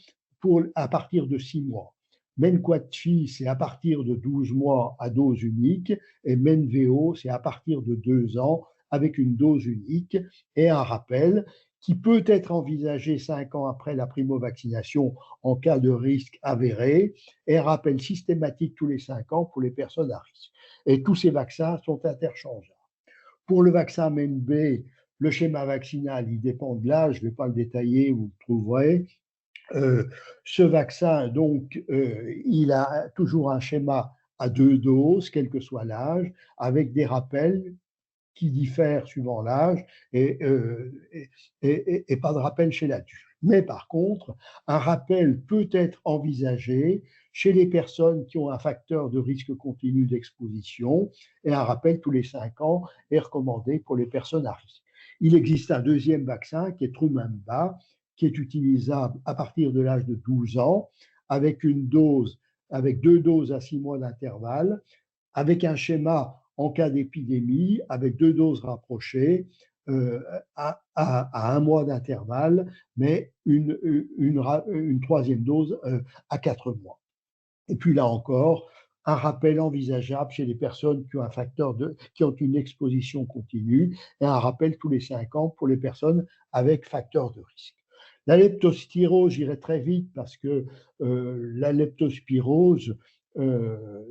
à partir de 6 mois. Menquatchi, c'est à partir de 12 mois à dose unique et Menveo, c'est à partir de 2 ans avec une dose unique et un rappel qui peut être envisagé 5 ans après la primo-vaccination en cas de risque avéré, et un rappel systématique tous les 5 ans pour les personnes à risque. Et tous ces vaccins sont interchangeables. Pour le vaccin MenB, le schéma vaccinal, il dépend de l'âge, je ne vais pas le détailler, vous le trouverez. Ce vaccin, donc, il a toujours un schéma à 2 doses, quel que soit l'âge, avec des rappels qui diffèrent suivant l'âge et pas de rappel chez l'adulte. Mais par contre, un rappel peut être envisagé chez les personnes qui ont un facteur de risque continu d'exposition et un rappel tous les 5 ans est recommandé pour les personnes à risque. Il existe un deuxième vaccin qui est Trumamba, qui est utilisable à partir de l'âge de 12 ans avec 2 doses à 6 mois d'intervalle, avec un schéma en cas d'épidémie, avec 2 doses rapprochées, à 1 mois d'intervalle, mais une troisième dose à 4 mois. Et puis là encore, un rappel envisageable chez les personnes qui ont une exposition continue et un rappel tous les 5 ans pour les personnes avec facteur de risque. La leptospirose, j'irai très vite parce que la leptospirose,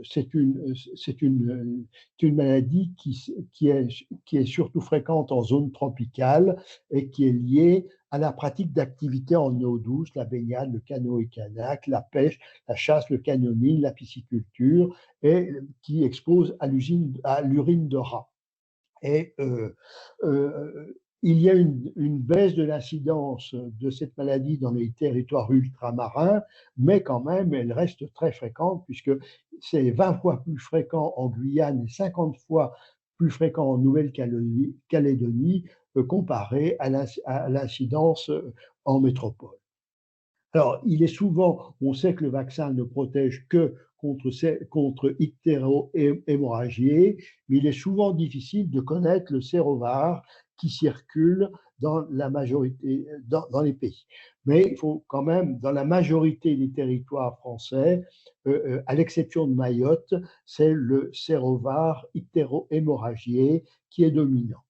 c'est une maladie qui est surtout fréquente en zone tropicale et qui est liée à la pratique d'activités en eau douce, la baignade, le canoë-kayak, la pêche, la chasse, le canyoning, la pisciculture, et qui expose à l'urine de rat. Et il y a une baisse de l'incidence de cette maladie dans les territoires ultramarins, mais quand même, elle reste très fréquente puisque c'est 20 fois plus fréquent en Guyane et 50 fois plus fréquent en Nouvelle-Calédonie comparé à l'incidence en métropole. Alors, on sait que le vaccin ne protège que contre ictéro-hémorragiae, mais il est souvent difficile de connaître le sérovar qui circule dans les pays. Mais il faut quand même, dans la majorité des territoires français, à l'exception de Mayotte, c'est le sérovar ictéro-hémorragiae qui est dominant.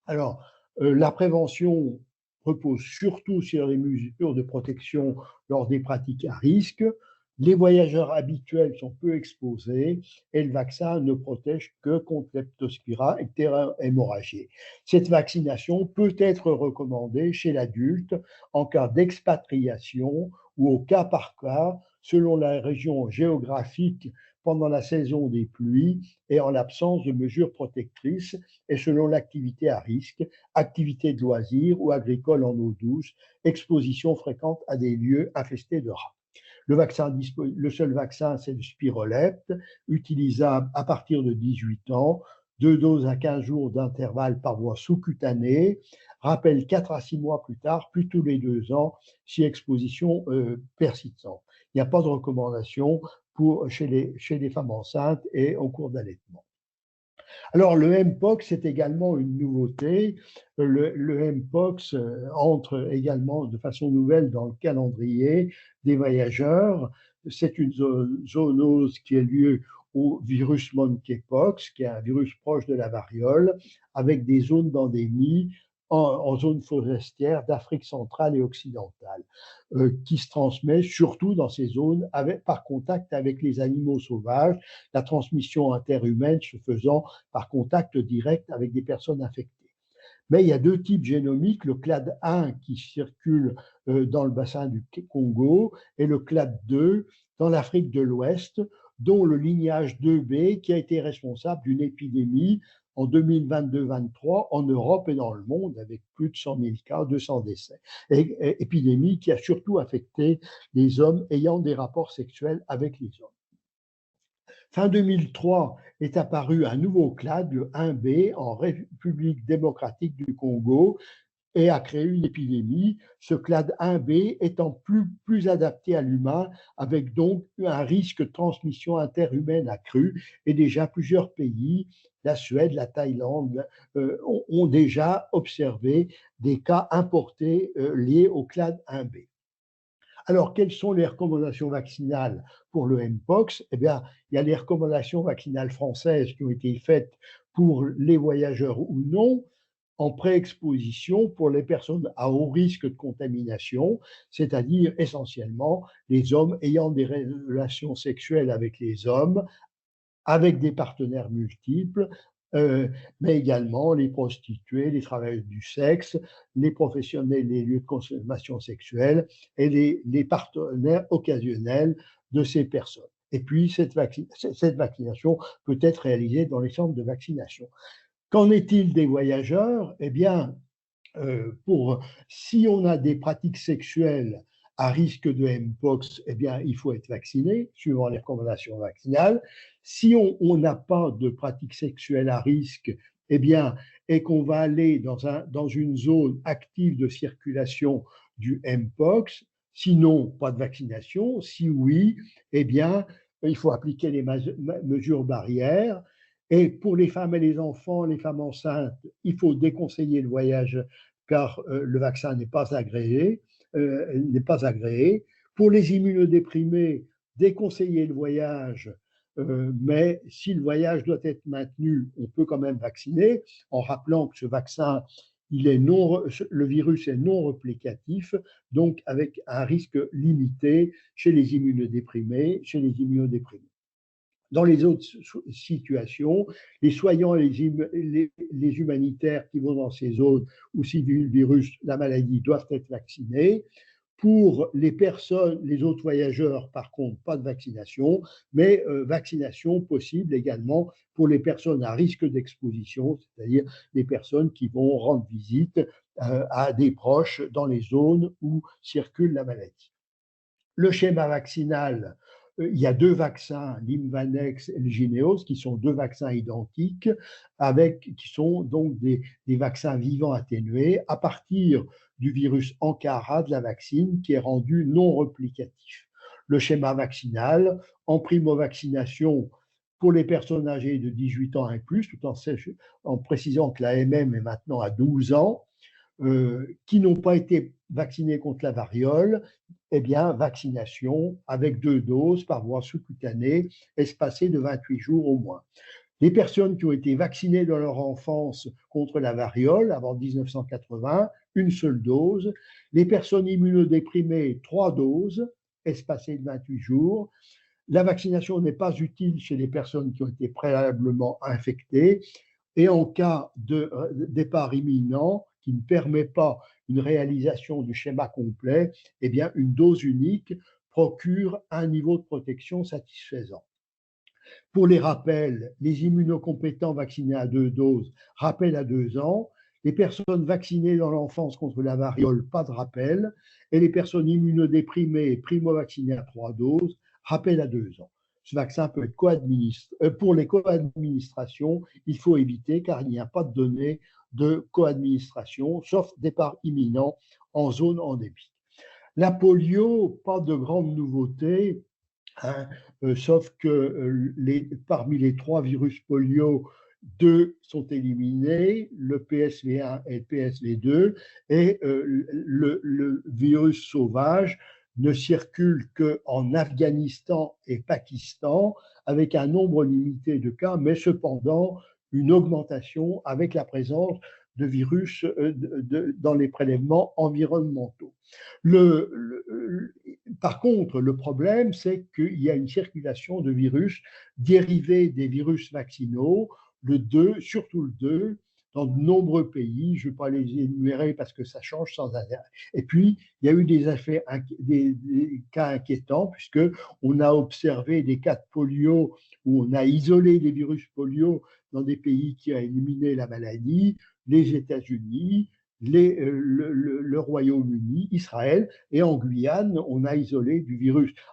Alors, la prévention repose surtout sur les mesures de protection lors des pratiques à risque. Les voyageurs habituels sont peu exposés et le vaccin ne protège que contre leptospira et hémorragique. Cette vaccination peut être recommandée chez l'adulte en cas d'expatriation ou au cas par cas selon la région géographique pendant la saison des pluies et en l'absence de mesures protectrices et selon l'activité à risque, activité de loisirs ou agricole en eau douce, exposition fréquente à des lieux infestés de rats. Le seul vaccin, c'est le Spirolepte, utilisable à partir de 18 ans, 2 doses à 15 jours d'intervalle par voie sous-cutanée, rappel 4 à 6 mois plus tard, puis tous les 2 ans, si exposition persistante. Il n'y a pas de recommandation chez les femmes enceintes et en cours d'allaitement. Alors, le Mpox, c'est également une nouveauté. Le Mpox entre également de façon nouvelle dans le calendrier des voyageurs. C'est une zoonose qui est liée au virus monkeypox, qui est un virus proche de la variole, avec des zones d'endémie en zone forestière d'Afrique centrale et occidentale, qui se transmet surtout dans ces zones par contact avec les animaux sauvages, la transmission interhumaine se faisant par contact direct avec des personnes infectées. Mais il y a 2 types génomiques, le clade 1 qui circule dans le bassin du Congo et le clade 2 dans l'Afrique de l'Ouest, dont le lignage 2B qui a été responsable d'une épidémie en 2022-23 en Europe et dans le monde avec plus de 100 000 cas, 200 décès. Épidémie qui a surtout affecté les hommes ayant des rapports sexuels avec les hommes. Fin 2003 est apparu un nouveau clade, le 1B, en République démocratique du Congo, et a créé une épidémie, ce clade 1B étant plus adapté à l'humain, avec donc un risque de transmission interhumaine accru, et déjà plusieurs pays, la Suède, la Thaïlande, ont déjà observé des cas importés liés au clade 1B. Alors, quelles sont les recommandations vaccinales pour le Mpox? Eh bien, il y a les recommandations vaccinales françaises qui ont été faites pour les voyageurs ou non, en pré-exposition pour les personnes à haut risque de contamination, c'est-à-dire essentiellement les hommes ayant des relations sexuelles avec les hommes, avec des partenaires multiples, mais également les prostituées, les travailleurs du sexe, les professionnels des lieux de consommation sexuelle et les partenaires occasionnels de ces personnes. Et puis, cette vaccination peut être réalisée dans les centres de vaccination. Qu'en est-il des voyageurs? Eh bien, si on a des pratiques sexuelles à risque de Mpox, eh bien, il faut être vacciné, suivant les recommandations vaccinales. Si on n'a pas de pratiques sexuelles à risque, eh bien, et qu'on va aller dans une zone active de circulation du Mpox, sinon, pas de vaccination. Si oui, eh bien, il faut appliquer les mesures barrières. Et pour les femmes et les enfants, les femmes enceintes, il faut déconseiller le voyage car le vaccin n'est pas agréé, n'est pas agréé. Pour les immunodéprimés, déconseiller le voyage, mais si le voyage doit être maintenu, on peut quand même vacciner en rappelant que ce vaccin, le virus est non réplicatif, donc avec un risque limité chez les immunodéprimés, Dans les autres situations, les soignants et les humanitaires qui vont dans ces zones où circule le virus, la maladie, doivent être vaccinés. Pour les personnes, les autres voyageurs, par contre, pas de vaccination, mais vaccination possible également pour les personnes à risque d'exposition, c'est-à-dire les personnes qui vont rendre visite à des proches dans les zones où circule la maladie. Le schéma vaccinal, il y a deux vaccins, l'Imvanex et le Jynneos, qui sont deux vaccins identiques, qui sont donc des vaccins vivants atténués à partir du virus Ankara de la vaccine qui est rendu non réplicatif. Le schéma vaccinal, en primo-vaccination pour les personnes âgées de 18 ans et plus, tout en précisant que l'AMM est maintenant à 12 ans, qui n'ont pas été vaccinés contre la variole, eh bien, vaccination avec 2 doses par voie sous-cutanée, espacée de 28 jours au moins. Les personnes qui ont été vaccinées dans leur enfance contre la variole avant 1980, une seule dose. Les personnes immunodéprimées, 3 doses, espacées de 28 jours. La vaccination n'est pas utile chez les personnes qui ont été préalablement infectées. Et en cas de départ imminent qui ne permet pas une réalisation du schéma complet, eh bien, une dose unique procure un niveau de protection satisfaisant. Pour les rappels, les immunocompétents vaccinés à 2 doses, rappel à 2 ans. Les personnes vaccinées dans l'enfance contre la variole, pas de rappel. Et les personnes immunodéprimées, primo-vaccinées à 3 doses, rappel à 2 ans. Ce vaccin peut être co-administré. Pour les co-administrations, il faut éviter car il n'y a pas de données de co-administration, sauf départ imminent en zone endémique. La polio, pas de grande nouveauté. Hein, sauf que parmi les 3 virus polio, 2 sont éliminés, le PSV1 et le PSV2, et le virus sauvage ne circule qu'en Afghanistan et Pakistan, avec un nombre limité de cas, mais cependant une augmentation avec la présence de virus dans les prélèvements environnementaux. Par contre, le problème, c'est qu'il y a une circulation de virus dérivés des virus vaccinaux, le 2, surtout le 2, dans de nombreux pays. Je ne vais pas les énumérer parce que ça change sans arrêt. Et puis, il y a eu des cas inquiétants, puisqu'on a observé des cas de polio où on a isolé les virus polio dans des pays qui ont éliminé la maladie, les États-Unis, le Royaume-Uni, Israël, et en Guyane, on a isolé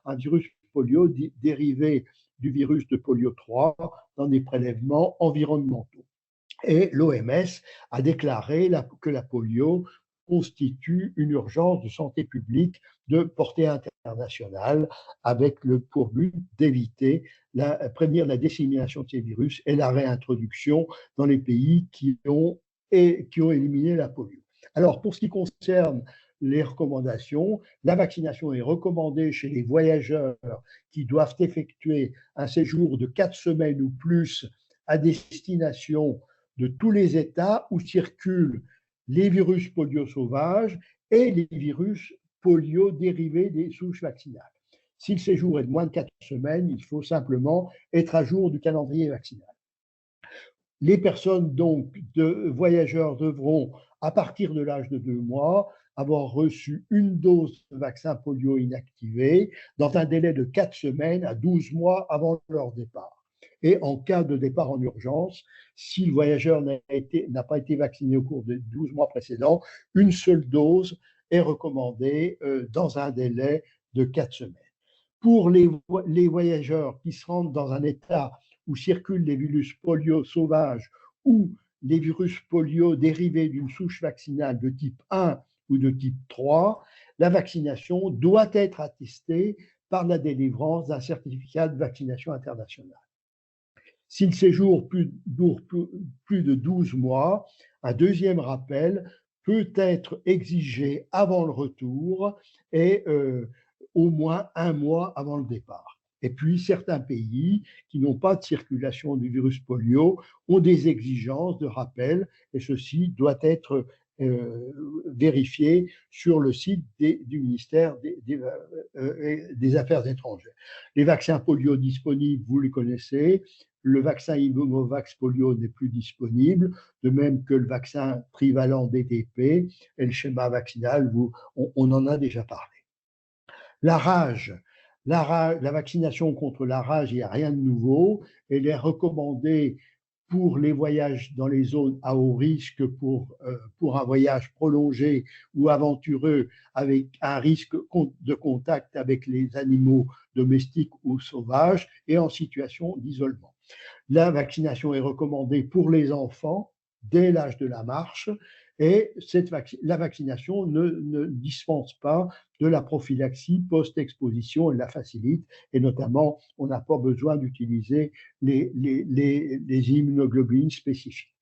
un virus polio dérivé du virus de polio 3 dans des prélèvements environnementaux. Et l'OMS a déclaré que la polio constitue une urgence de santé publique de portée internationale avec pour but d'éviter, prévenir la dissémination de ces virus et la réintroduction dans les pays qui ont éliminé la polio. Alors, pour ce qui concerne les recommandations, la vaccination est recommandée chez les voyageurs qui doivent effectuer un séjour de 4 semaines ou plus à destination de tous les États où circulent les virus polio sauvages et les virus polio dérivés des souches vaccinales. Si le séjour est de moins de 4 semaines, il faut simplement être à jour du calendrier vaccinal. Les personnes donc de voyageurs devront, à partir de l'âge de 2 mois, avoir reçu une dose de vaccin polio inactivé dans un délai de 4 semaines à 12 mois avant leur départ. Et en cas de départ en urgence, si le voyageur n'a pas été vacciné au cours des 12 mois précédents, une seule dose est recommandée dans un délai de 4 semaines. Pour les voyageurs qui se rendent dans un état où circulent les virus polio sauvages ou les virus polio dérivés d'une souche vaccinale de type 1 ou de type 3, la vaccination doit être attestée par la délivrance d'un certificat de vaccination internationale. Si le séjour dure plus de 12 mois, un deuxième rappel peut être exigé avant le retour et au moins un mois avant le départ. Et puis, certains pays qui n'ont pas de circulation du virus polio ont des exigences de rappel, et ceci doit être vérifié sur le site du ministère des Affaires étrangères. Les vaccins polio disponibles, vous les connaissez. Le vaccin Immunovax polio n'est plus disponible, de même que le vaccin trivalent DTP et le schéma vaccinal, on en a déjà parlé. La rage, la vaccination contre la rage, il n'y a rien de nouveau. Elle est recommandée pour les voyages dans les zones à haut risque, pour un voyage prolongé ou aventureux avec un risque de contact avec les animaux domestiques ou sauvages et en situation d'isolement. La vaccination est recommandée pour les enfants dès l'âge de la marche et la vaccination ne dispense pas de la prophylaxie post-exposition, elle la facilite et notamment on n'a pas besoin d'utiliser les immunoglobulines spécifiques.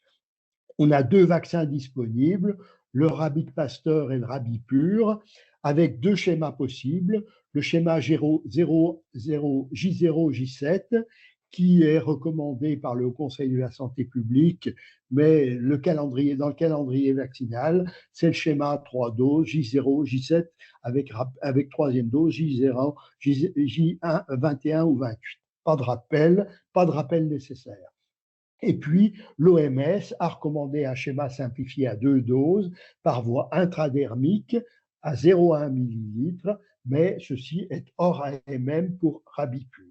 On a 2 vaccins disponibles, le Rabic Pasteur et le Rabipur, avec 2 schémas possibles. Le schéma J0J7 qui est recommandé par le Conseil de la santé publique, mais dans le calendrier vaccinal, c'est le schéma 3 doses, J0, J7, avec troisième dose, J0, J1, 21 ou 28. Pas de rappel nécessaire. Et puis, l'OMS a recommandé un schéma simplifié à 2 doses par voie intradermique à 0,1 ml, mais ceci est hors AMM pour Rabipur.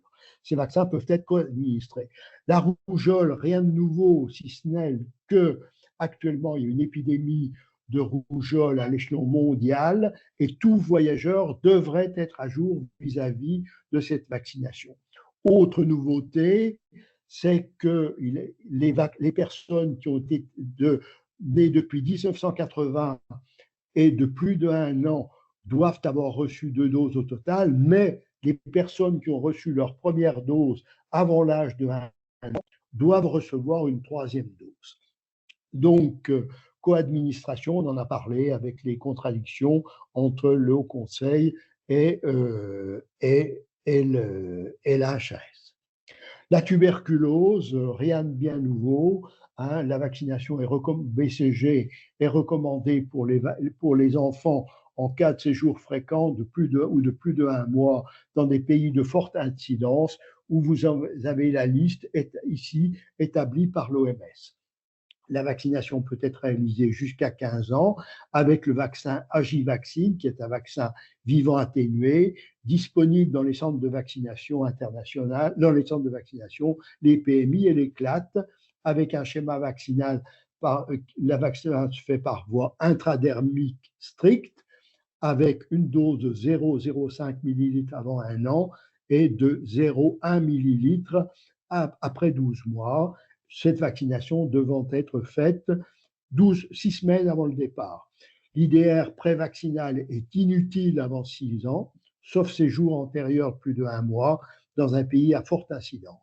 Ces vaccins peuvent être co-administrés. La rougeole, rien de nouveau, si ce n'est qu'actuellement, il y a une épidémie de rougeole à l'échelon mondial et tout voyageur devrait être à jour vis-à-vis de cette vaccination. Autre nouveauté, c'est que les personnes qui ont été nées depuis 1980 et de plus d'1 an doivent avoir reçu 2 doses au total, mais les personnes qui ont reçu leur première dose avant l'âge de 1 an doivent recevoir une 3e dose. Donc, co-administration, on en a parlé avec les contradictions entre le Haut Conseil et l'HAS. La tuberculose, rien de bien nouveau. Hein, la vaccination BCG est recommandée pour les enfants en cas de séjour fréquent de plus de 1 mois dans des pays de forte incidence où vous avez la liste ici établie par l'OMS. La vaccination peut être réalisée jusqu'à 15 ans avec le vaccin Agivaxine, qui est un vaccin vivant atténué, disponible dans les centres de vaccination internationaux, dans les centres de vaccination, les PMI et les CLAT, avec un schéma vaccinal. La vaccination se fait par voie intradermique stricte, avec une dose de 0,05 ml avant 1 an et de 0,1 ml après 12 mois. Cette vaccination devant être faite 6 semaines avant le départ. L'IDR prévaccinal est inutile avant 6 ans, sauf séjour antérieur plus de 1 mois dans un pays à forte incidence.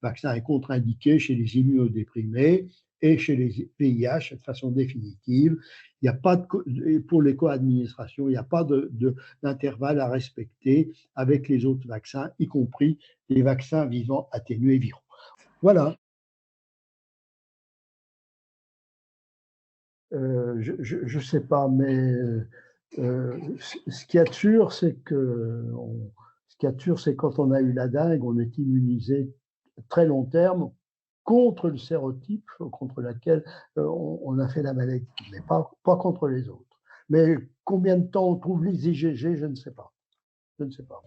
Le vaccin est contre-indiqué chez les immunodéprimés et chez les VIH de façon définitive. Il n'y a pas pour les co-administrations, il n'y a pas d'intervalle à respecter avec les autres vaccins, y compris les vaccins vivants atténués viraux. Voilà. Je ne sais pas, mais ce qu'il y a de sûr, c'est que quand on a eu la dengue, on est immunisé très long terme contre le sérotype contre laquelle on a fait la maladie, mais pas contre les autres. Mais combien de temps on trouve les IgG, je ne sais pas. Je ne sais pas.